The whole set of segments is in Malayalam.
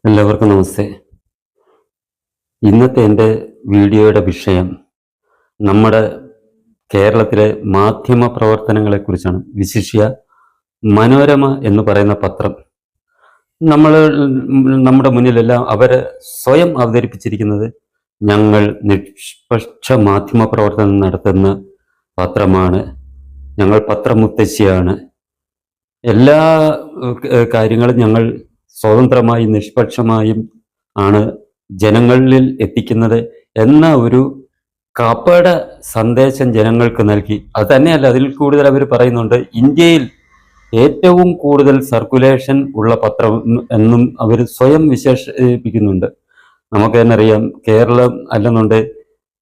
എല്ലാവർക്കും നമസ്തേ. ഇന്നത്തെ എൻ്റെ വീഡിയോയുടെ വിഷയം നമ്മുടെ കേരളത്തിലെ മാധ്യമ പ്രവർത്തനങ്ങളെക്കുറിച്ചാണ്. വിശിഷ്യ മനോരമ എന്ന് പറയുന്ന പത്രം നമ്മൾ നമ്മുടെ മുന്നിലെല്ലാം അവരെ സ്വയം അവതരിപ്പിച്ചിരിക്കുന്നത് ഞങ്ങൾ നിഷ്പക്ഷ മാധ്യമ പ്രവർത്തനം നടത്തുന്ന പത്രമാണ്, ഞങ്ങൾ പത്രമുത്തശ്ശിയാണ്, എല്ലാ കാര്യങ്ങളും ഞങ്ങൾ സ്വതന്ത്രമായും നിഷ്പക്ഷമായും ആണ് ജനങ്ങളിൽ എത്തിക്കുന്നത് എന്ന ഒരു കപട സന്ദേശം ജനങ്ങൾക്ക് നൽകി. അത് തന്നെയല്ല, അതിൽ കൂടുതൽ അവർ പറയുന്നുണ്ട് ഇന്ത്യയിൽ ഏറ്റവും കൂടുതൽ സർക്കുലേഷൻ ഉള്ള പത്രം എന്നും അവർ സ്വയം വിശേഷിപ്പിക്കുന്നുണ്ട്. നമുക്ക് തന്നെ അറിയാം, കേരളം അല്ലെന്നുണ്ട്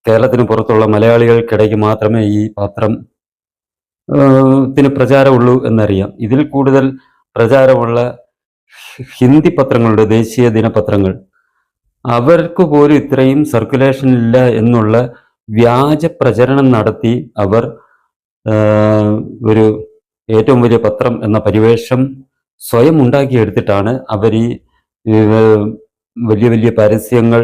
കേരളത്തിന് പുറത്തുള്ള മലയാളികൾക്കിടയ്ക്ക് മാത്രമേ ഈ പത്രം ത്തിന് പ്രചാരമുള്ളൂ എന്നറിയാം. ഇതിൽ കൂടുതൽ പ്രചാരമുള്ള ഹിന്ദി പത്രങ്ങളുടെ ദേശീയ ദിനപത്രങ്ങൾ, അവർക്ക് പോലും ഇത്രയും സർക്കുലേഷൻ ഇല്ല എന്നുള്ള വ്യാജ പ്രചരണം നടത്തി അവർ ഒരു ഏറ്റവും വലിയ പത്രം എന്ന പരിവേഷം സ്വയം ഉണ്ടാക്കിയെടുത്തിട്ടാണ് അവർ ഈ വലിയ വലിയ പരസ്യങ്ങൾ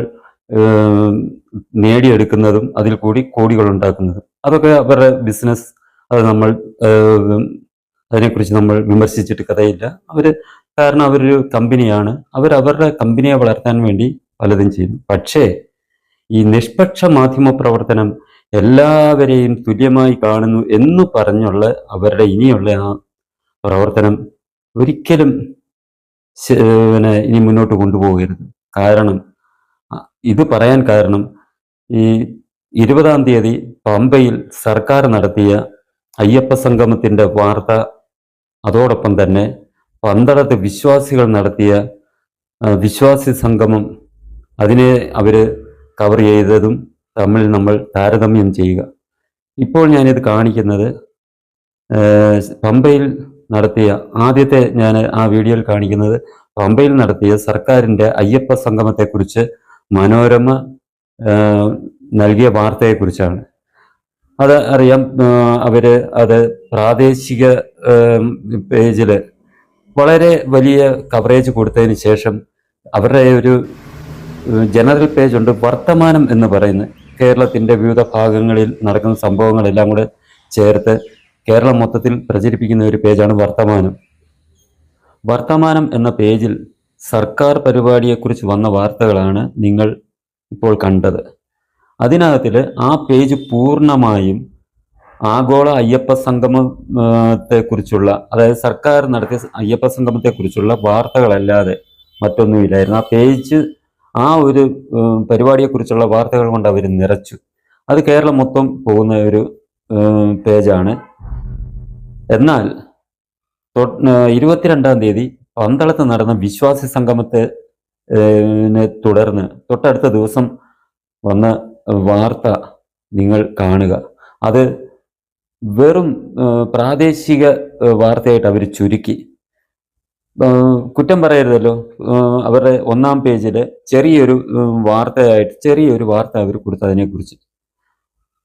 നേടിയെടുക്കുന്നതും അതിൽ കൂടി കോടികൾ ഉണ്ടാക്കുന്നതും. അതൊക്കെ അവരുടെ ബിസിനസ്. അത് നമ്മൾ അതിനെക്കുറിച്ച് നമ്മൾ വിമർശിച്ചിട്ട് കഥയില്ല. കാരണം അവരൊരു കമ്പനിയാണ്, അവരുടെ കമ്പനിയെ വളർത്താൻ വേണ്ടി പലതും ചെയ്യുന്നു. പക്ഷേ ഈ നിഷ്പക്ഷ മാധ്യമ പ്രവർത്തനം എല്ലാവരെയും തുല്യമായി കാണുന്നു എന്ന് പറഞ്ഞുള്ള അവരുടെ ഇനിയുള്ള ആ പ്രവർത്തനം ഒരിക്കലും ഇനി മുന്നോട്ട് കൊണ്ടുപോകരുത്. കാരണം ഇത് പറയാൻ കാരണം, ഈ 20-ാം തീയതി പമ്പയിൽ സർക്കാർ നടത്തിയ അയ്യപ്പ സംഗമത്തിൻ്റെ വാർത്ത, അതോടൊപ്പം തന്നെ പന്തളത്ത് വിശ്വാസികൾ നടത്തിയ വിശ്വാസി സംഗമം, അതിനെ അവർ കവർ ചെയ്തതും തമ്മിൽ നമ്മൾ താരതമ്യം ചെയ്യുക. ഇപ്പോൾ ഞാനിത് കാണിക്കുന്നത് പമ്പയിൽ നടത്തിയ ആദ്യത്തെ, ഞാൻ ആ വീഡിയോയിൽ കാണിക്കുന്നത് പമ്പയിൽ നടത്തിയ സർക്കാരിൻ്റെ അയ്യപ്പ സംഗമത്തെക്കുറിച്ച് മനോരമ നൽകിയ വാർത്തയെക്കുറിച്ചാണ്. അത് അറിയാം, അവർ അത് പ്രാദേശിക പേജിൽ വളരെ വലിയ കവറേജ് കൊടുത്തതിന് ശേഷം അവരുടെ ഒരു ജനറൽ പേജ് ഉണ്ട്, വർത്തമാനം എന്ന് പറയുന്നത്. കേരളത്തിൻ്റെ വിവിധ ഭാഗങ്ങളിൽ നടക്കുന്ന സംഭവങ്ങളെല്ലാം കൂടെ ചേർത്ത് കേരളം മൊത്തത്തിൽ പ്രചരിപ്പിക്കുന്ന ഒരു പേജാണ് വർത്തമാനം. വർത്തമാനം എന്ന പേജിൽ സർക്കാർ പരിപാടിയെക്കുറിച്ച് വന്ന വാർത്തകളാണ് നിങ്ങൾ ഇപ്പോൾ കണ്ടത്. അതിനകത്തിൽ ആ പേജ് പൂർണ്ണമായും ആഗോള അയ്യപ്പ സംഗമത്തെക്കുറിച്ചുള്ള, അതായത് സർക്കാർ നടത്തിയ അയ്യപ്പ സംഗമത്തെക്കുറിച്ചുള്ള വാർത്തകളല്ലാതെ മറ്റൊന്നുമില്ലായിരുന്നു. ആ പേജ് ആ ഒരു പരിപാടിയെക്കുറിച്ചുള്ള വാർത്തകൾ കൊണ്ട് അവർ നിറച്ചു. അത് കേരളം മൊത്തം പോകുന്ന ഒരു പേജാണ്. എന്നാൽ 22-ാം തീയതി പന്തളത്ത് നടന്ന വിശ്വാസി സംഗമത്തെ തുടർന്ന് തൊട്ടടുത്ത ദിവസം വന്ന വാർത്ത നിങ്ങൾ കാണുക. അത് വെറും പ്രാദേശിക വാർത്തയായിട്ട് അവർ ചുരുക്കി. കുറ്റം പറയരുതല്ലോ, അവരുടെ 1-ാം പേജിൽ ചെറിയൊരു വാർത്ത അവർ കൊടുത്തു അതിനെക്കുറിച്ച്.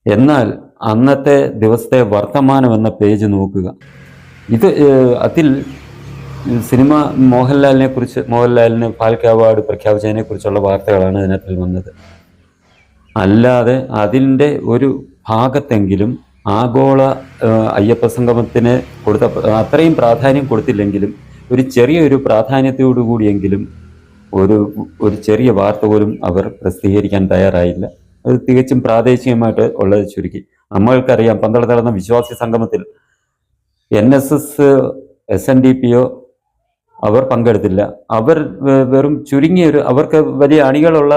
എന്നാൽ അന്നത്തെ ദിവസത്തെ വർത്തമാനം എന്ന പേജ് നോക്കുക. അതിൽ സിനിമ മോഹൻലാലിന് ഫാൽക്കെ അവാർഡ് പ്രഖ്യാപിച്ചതിനെ കുറിച്ചുള്ള വാർത്തകളാണ് അതിനകത്തിൽ വന്നത്. അല്ലാതെ അതിൻ്റെ ഒരു ഭാഗത്തെങ്കിലും ആഗോള അയ്യപ്പ സംഗമത്തിന് കൊടുത്ത അത്രയും പ്രാധാന്യം കൊടുത്തില്ലെങ്കിലും ഒരു ചെറിയൊരു പ്രാധാന്യത്തോടു കൂടിയെങ്കിലും ഒരു ചെറിയ വാർത്ത പോലും അവർ പ്രസിദ്ധീകരിക്കാൻ തയ്യാറായില്ല. അത് തികച്ചും പ്രാദേശികമായിട്ട് ഉള്ളത് ചുരുക്കി. നമ്മൾക്കറിയാം, പന്തളത്ത് നടന്ന വിശ്വാസി സംഗമത്തിൽ NSS, SNDP അവർ പങ്കെടുത്തില്ല. അവർ വെറും അവർക്ക് വലിയ അണികളുള്ള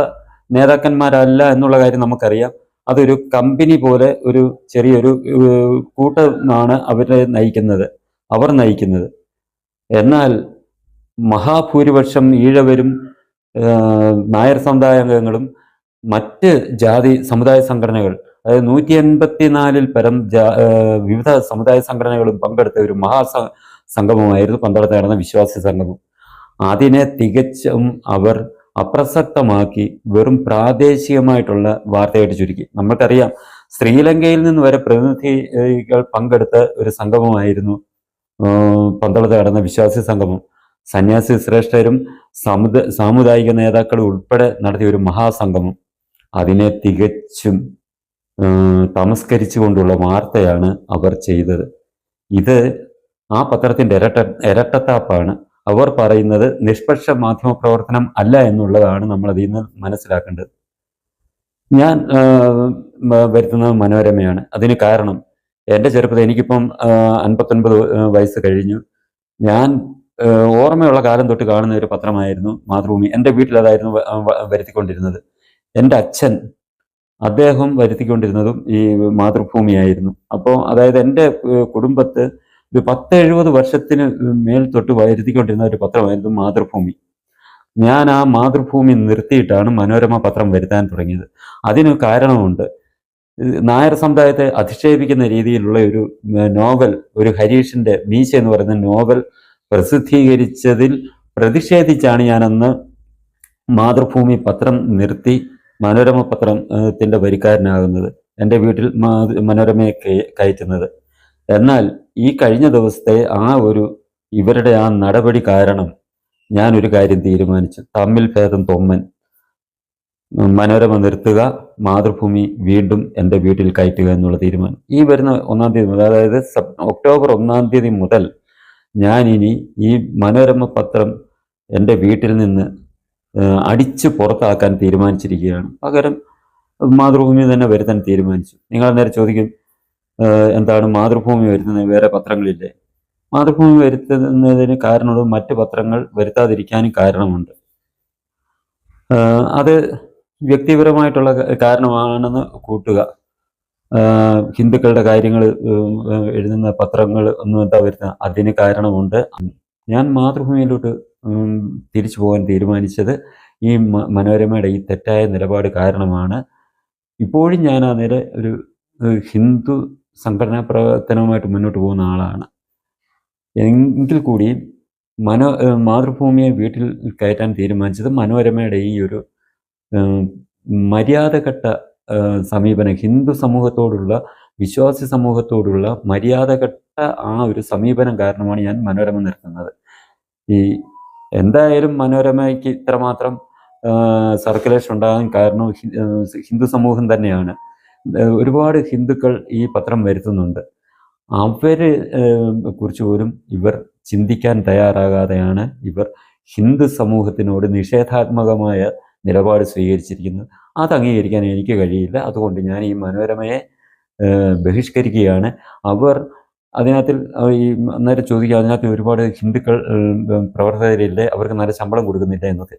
നേതാക്കന്മാരല്ല എന്നുള്ള കാര്യം നമുക്കറിയാം. അതൊരു കമ്പനി പോലെ ഒരു ചെറിയൊരു കൂട്ടമാണ് അവർ നയിക്കുന്നത്. എന്നാൽ മഹാഭൂരിപക്ഷം ഈഴവരും നായർ സമുദായാംഗങ്ങളും മറ്റ് ജാതി സമുദായ സംഘടനകൾ, അതായത് 184-ൽ പരം വിവിധ സമുദായ സംഘടനകളും പങ്കെടുത്ത ഒരു സംഗമമായിരുന്നു പന്തളത്ത് നടന്ന വിശ്വാസി സംഗമം. അതിനെ തികച്ചും അവർ അപ്രസക്തമാക്കി വെറും പ്രാദേശികമായിട്ടുള്ള വാർത്തയായിട്ട് ചുരുക്കി. നമുക്കറിയാം, ശ്രീലങ്കയിൽ നിന്ന് വരെ പ്രതിനിധികൾ പങ്കെടുത്ത ഒരു സംഗമമായിരുന്നു പന്തളത്ത് നടന്ന വിശ്വാസി സംഗമം. സന്യാസി ശ്രേഷ്ഠരും സാമുദായിക നേതാക്കളും ഉൾപ്പെടെ നടത്തിയ ഒരു മഹാസംഗമം അതിനെ തികച്ചും തമസ്കരിച്ചുകൊണ്ടുള്ള വാർത്തയാണ് അവർ ചെയ്തത്. ഇത് ആ പത്രത്തിന്റെ ഇരട്ടത്താപ്പാണ്. അവർ പറയുന്നത് നിഷ്പക്ഷ മാധ്യമ പ്രവർത്തനം അല്ല എന്നുള്ളതാണ് നമ്മൾ അതിൽ നിന്ന് മനസ്സിലാക്കേണ്ടത്. ഞാൻ വരുത്തുന്നത് മനോരമയാണ്. അതിന് കാരണം എൻ്റെ ചെറുപ്പത്തിൽ, എനിക്കിപ്പം 59 വയസ്സ് കഴിഞ്ഞു. ഞാൻ ഓർമ്മയുള്ള കാലം തൊട്ട് കാണുന്ന ഒരു പത്രമായിരുന്നു മാതൃഭൂമി. എൻ്റെ വീട്ടിൽ അതായിരുന്നു വരുത്തിക്കൊണ്ടിരുന്നത്. എൻ്റെ അച്ഛൻ, അദ്ദേഹം വരുത്തിക്കൊണ്ടിരുന്നതും ഈ മാതൃഭൂമിയായിരുന്നു. അപ്പോൾ അതായത് എൻ്റെ കുടുംബത്ത് ഒരു 10-70 വർഷത്തിന് മേൽ തൊട്ട് വരുത്തിക്കൊണ്ടിരുന്ന ഒരു പത്രമായിരുന്നു മാതൃഭൂമി. ഞാൻ ആ മാതൃഭൂമി നിർത്തിയിട്ടാണ് മനോരമ പത്രം വരുത്താൻ തുടങ്ങിയത്. അതിന് കാരണമുണ്ട്. നായർ സമുദായത്തെ അധിക്ഷേപിക്കുന്ന രീതിയിലുള്ള ഒരു നോവൽ, ഒരു ഹരീഷിന്റെ മീശ എന്ന് പറയുന്ന നോവൽ പ്രസിദ്ധീകരിച്ചതിൽ പ്രതിഷേധിച്ചാണ് ഞാനന്ന് മാതൃഭൂമി പത്രം നിർത്തി മനോരമ പത്രത്തിന്റെ വരിക്കാരനാകുന്നത്, എൻ്റെ വീട്ടിൽ മനോരമയെ കയറ്റുന്നത്. എന്നാൽ ഈ കഴിഞ്ഞ ദിവസത്തെ ഇവരുടെ ആ നടപടി കാരണം ഞാനൊരു കാര്യം തീരുമാനിച്ചു. തമ്മിൽ ഭേദം തൊമ്മൻ. മനോരമ നിർത്തുക, മാതൃഭൂമി വീണ്ടും എൻ്റെ വീട്ടിൽ കയറ്റുക എന്നുള്ള തീരുമാനം. ഈ വരുന്ന 1-ാം തീയതി മുതൽ, അതായത് ഒക്ടോബർ 1-ാം തീയതി മുതൽ ഞാൻ ഇനി ഈ മനോരമ പത്രം എൻ്റെ വീട്ടിൽ നിന്ന് അടിച്ചു പുറത്താക്കാൻ തീരുമാനിച്ചിരിക്കുകയാണ്. പകരം മാതൃഭൂമി തന്നെ വരുത്താൻ തീരുമാനിച്ചു. നിങ്ങൾ അന്നേരം ചോദിക്കും, എന്താണ് മാതൃഭൂമി വരുത്തുന്നത്, വേറെ പത്രങ്ങളില്ലേ? മാതൃഭൂമി വരുത്തുന്നതിന് കാരണമുള്ളത് മറ്റ് പത്രങ്ങൾ വരുത്താതിരിക്കാനും കാരണമുണ്ട്. അത് വ്യക്തിപരമായിട്ടുള്ള കാരണമാണെന്ന് കൂട്ടുക. ഹിന്ദുക്കളുടെ കാര്യങ്ങൾ എഴുതുന്ന പത്രങ്ങൾ ഒന്നും എന്താ വരുന്നത്, അതിന് കാരണമുണ്ട്. ഞാൻ മാതൃഭൂമിയിലോട്ട് തിരിച്ചു പോകാൻ തീരുമാനിച്ചത് ഈ മനോരമയുടെ ഈ തെറ്റായ നിലപാട് കാരണമാണ്. ഇപ്പോഴും ഞാൻ അതിൽ ഒരു ഹിന്ദു സംഘടനാ പ്രവർത്തനവുമായിട്ട് മുന്നോട്ട് പോകുന്ന ആളാണ്. എങ്കിൽ കൂടി മാതൃഭൂമിയെ വീട്ടിൽ കയറ്റാൻ തീരുമാനിച്ചത് മനോരമയുടെ ഈ ഒരു മര്യാദഘട്ട സമീപനം, ഹിന്ദു സമൂഹത്തോടുള്ള, വിശ്വാസി സമൂഹത്തോടുള്ള മര്യാദഘട്ട ആ ഒരു സമീപനം കാരണമാണ് ഞാൻ മനോരമ നിർത്തുന്നത്. എന്തായാലും മനോരമയ്ക്ക് ഇത്രമാത്രം സർക്കുലേഷൻ ഉണ്ടാകാൻ കാരണം ഹിന്ദു സമൂഹം തന്നെയാണ്. ഒരുപാട് ഹിന്ദുക്കൾ ഈ പത്രം വരുത്തുന്നുണ്ട്. അവരെ കുറിച്ച് പോലും ഇവർ ചിന്തിക്കാൻ തയ്യാറാകാതെയാണ് ഇവർ ഹിന്ദു സമൂഹത്തിനോട് നിഷേധാത്മകമായ നിലപാട് സ്വീകരിച്ചിരിക്കുന്നത്. അത് അംഗീകരിക്കാൻ എനിക്ക് കഴിയില്ല. അതുകൊണ്ട് ഞാൻ ഈ മനോരമയെ ബഹിഷ്കരിക്കുകയാണ്. അവർ അതിനകത്തിൽ അന്നേരം ചോദിക്കുക, അതിനകത്ത് ഒരുപാട് ഹിന്ദുക്കൾ പ്രവർത്തകരില്ലേ, അവർക്ക് നല്ല ശമ്പളം കൊടുക്കുന്നില്ല എന്നൊക്കെ.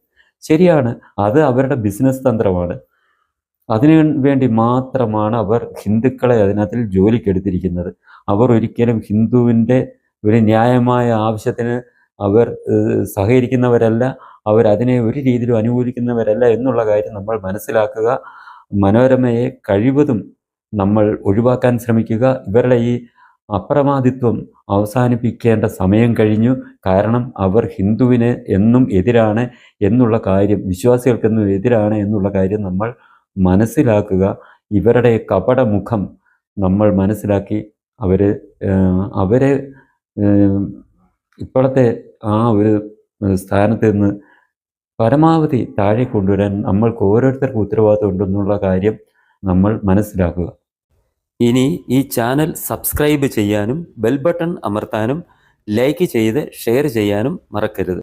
ശരിയാണ്, അത് അവരുടെ ബിസിനസ് തന്ത്രമാണ്. അതിനു വേണ്ടി മാത്രമാണ് അവർ ഹിന്ദുക്കളെ അതിനകത്തിൽ ജോലിക്കെടുത്തിരിക്കുന്നത്. അവർ ഒരിക്കലും ഹിന്ദുവിൻ്റെ ഒരു ന്യായമായ ആവശ്യത്തിന് അവർ സഹകരിക്കുന്നവരല്ല, അവരതിനെ ഒരു രീതിയിലും അനുകൂലിക്കുന്നവരല്ല എന്നുള്ള കാര്യം നമ്മൾ മനസ്സിലാക്കുക. മനോരമയെ കഴിവതും നമ്മൾ ഒഴിവാക്കാൻ ശ്രമിക്കുക. ഇവരുടെ ഈ അപ്രമാദിത്വം അവസാനിപ്പിക്കേണ്ട സമയം കഴിഞ്ഞു. കാരണം അവർ ഹിന്ദുവിന് എന്നും എതിരാണ് എന്നുള്ള കാര്യം, വിശ്വാസികൾക്കെന്നും എതിരാണ് എന്നുള്ള കാര്യം നമ്മൾ മനസ്സിലാക്കുക. ഇവരുടെ കപടമുഖം നമ്മൾ മനസ്സിലാക്കി അവരെ ഇപ്പോഴത്തെ ആ ഒരു സ്ഥാനത്ത് നിന്ന് പരമാവധി താഴെ കൊണ്ടുവരാൻ നമ്മൾക്ക് ഓരോരുത്തർക്കും ഉത്തരവാദിത്വം ഉണ്ടെന്നുള്ള കാര്യം നമ്മൾ മനസ്സിലാക്കുക. ഇനി ഈ ചാനൽ സബ്സ്ക്രൈബ് ചെയ്യാനും ബെൽ ബട്ടൺ അമർത്താനും ലൈക്ക് ചെയ്ത് ഷെയർ ചെയ്യാനും മറക്കരുത്.